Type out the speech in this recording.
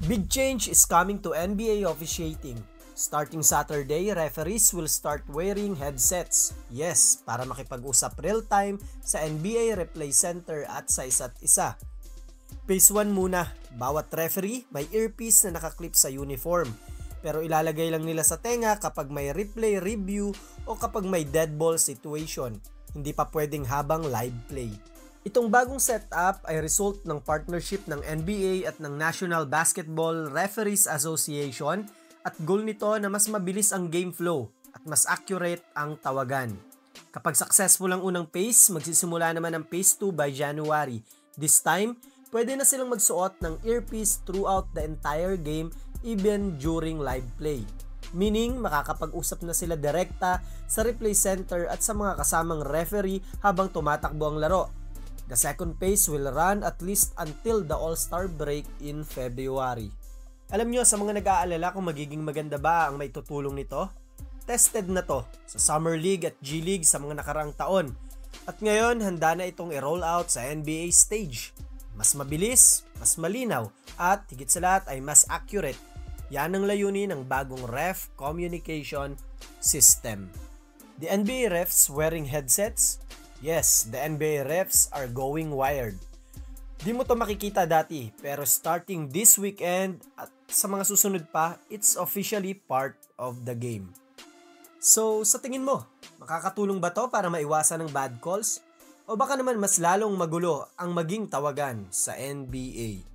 Big change is coming to NBA officiating. Starting Saturday, referees will start wearing headsets. Yes, para makipag-usap real-time sa NBA Replay Center at sa isa't isa. Phase 1 muna, bawat referee may earpiece na nakaklip sa uniform. Pero ilalagay lang nila sa tenga kapag may replay review o kapag may dead ball situation. Hindi pa pwedeng habang live play. Itong bagong setup ay result ng partnership ng NBA at ng National Basketball Referees Association at goal nito na mas mabilis ang game flow at mas accurate ang tawagan. Kapag successful ang unang phase, magsisimula naman ang phase 2 by January. This time, pwede na silang magsuot ng earpiece throughout the entire game even during live play. Meaning, makakapag-usap na sila direkta sa replay center at sa mga kasamang referee habang tumatakbo ang laro. The second phase will run at least until the All-Star break in February. Alam nyo, sa mga nag-aalala kung magiging maganda ba ang may tutulong nito? Tested na to sa Summer League at G League sa mga nakaraang taon. At ngayon, handa na itong i-roll out sa NBA stage. Mas mabilis, mas malinaw, at higit sa lahat ay mas accurate. Yan ang layunin ng bagong ref communication system. The NBA refs wearing headsets? Yes, the NBA refs are going wired. Di mo to makikita dati, pero starting this weekend at sa mga susunod pa, it's officially part of the game. So, sa tingin mo, makakatulong ba to para maiwasan ng bad calls? O baka naman mas lalong magulo ang maging tawagan sa NBA?